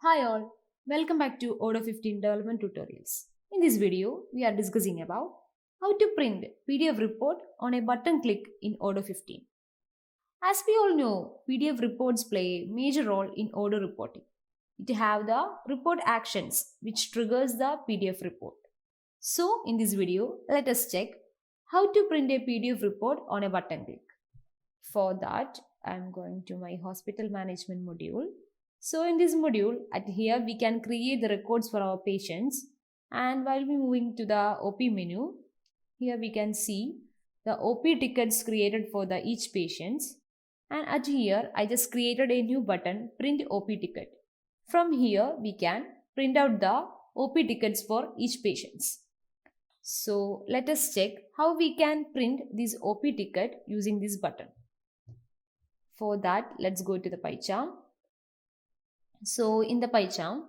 Hi all, welcome back to Odoo 15 development tutorials. In this video, we are discussing about how to print PDF report on a button click in Odoo 15. As we all know, PDF reports play a major role in Odoo reporting. It have the report actions which triggers the PDF report. So in this video, let us check how to print a PDF report on a button click. For that, I am going to my hospital management module. So in this module, at here we can create the records for our patients, and while we moving to the OP menu, here we can see the OP tickets created for the each patients, and at here I just created a new button, print OP ticket. From here we can print out the OP tickets for each patients. So let us check how we can print this OP ticket using this button. For that, let's go to the pie chart. So in the pie chart,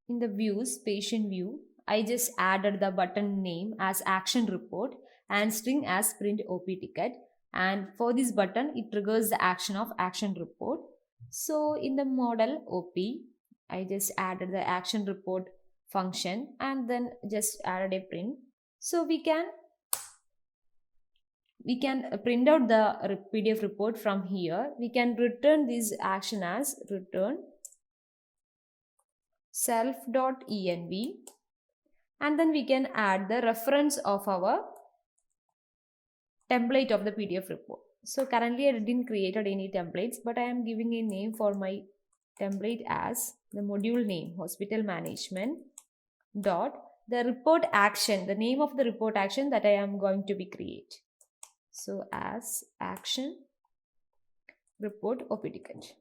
in the views, patient view, I just added the button name as action report and string as print OP ticket. And for this button, it triggers the action of action report. So in the model OP, I just added the action report function and then just added a print. So we can print out the PDF report from here. We can return this action as return self.env, and then we can add the reference of our template of the PDF report. So currently I didn't created any templates, but I am giving a name for my template as the module name hospital management dot the report action, the name of the report action that I am going to be create. So as action report OP ticket.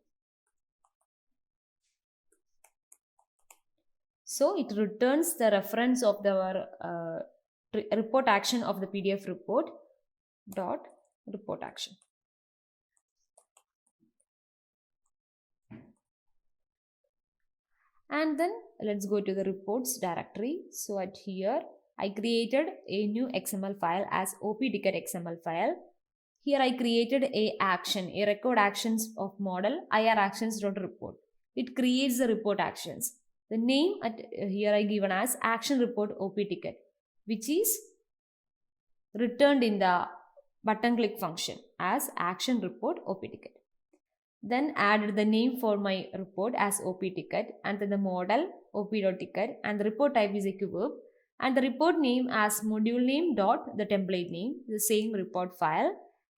So it returns the reference of the report action of the PDF report dot report action. And then let's go to the reports directory. So at here I created a new XML file as OP ticket XML file. Here I created a action, a record actions of model IR actions.report. It creates the report actions. The name at here I given as action report OP ticket, which is returned in the button click function as action report OP ticket. Then added the name for my report as OP ticket and then the model op.ticket and the report type is a QWERTY and the report name as module name dot the template name, the same report file,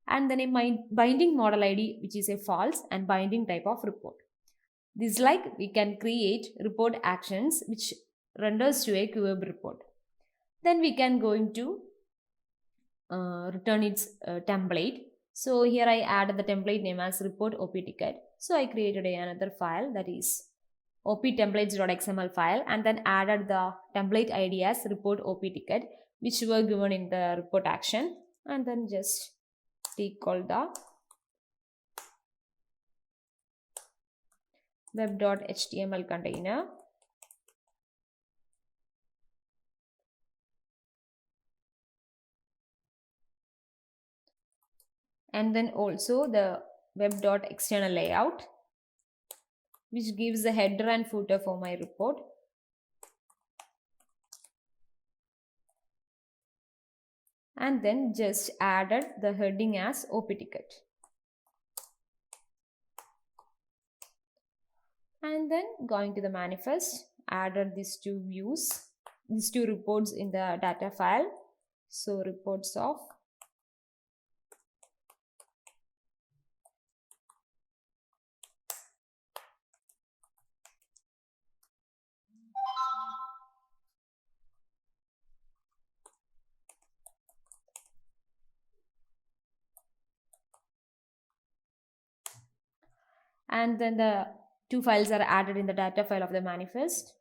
and then a binding model ID which is a false and binding type of report. This like we can create report actions which renders to a QWERTY report. Then we can go into return its template. So here I added the template name as report OP ticket. So I created another file that is op templates.xml file and then added the template ID as report OP ticket which were given in the report action and then just recall the web.html container. And then also the web.external layout which gives the header and footer for my report. And then just added the heading as OP ticket. And then going to the manifest, added these two views, these two reports in the data file. So reports of and then the two files are added in the data file of the manifest.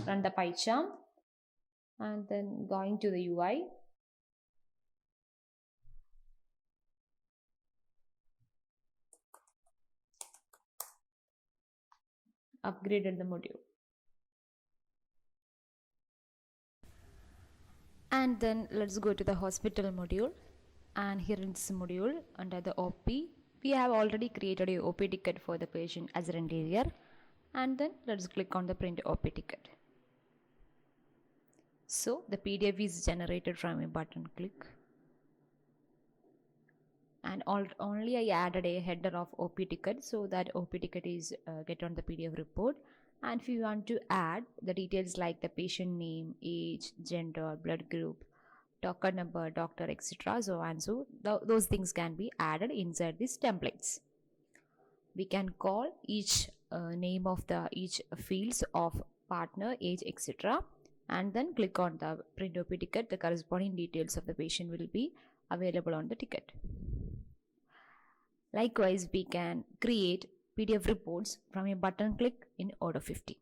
Run the PyCharm and then going to the UI. Upgraded the module. And then let's go to the hospital module and here in this module under the OP We have already created a OP ticket for the patient as an interior, and then let's click on the print OP ticket. So the PDF is generated from a button click, and only I added a header of OP ticket so that OP ticket is get on the PDF report. And if you want to add the details like the patient name, age, gender, blood group, doctor number, doctor, etc., so and so those things can be added inside these templates. We can call each name of the each fields of partner, age, etc., and then click on the print OP ticket. The corresponding details of the patient will be available on the ticket. Likewise, we can create PDF reports from a button click in Odoo 15.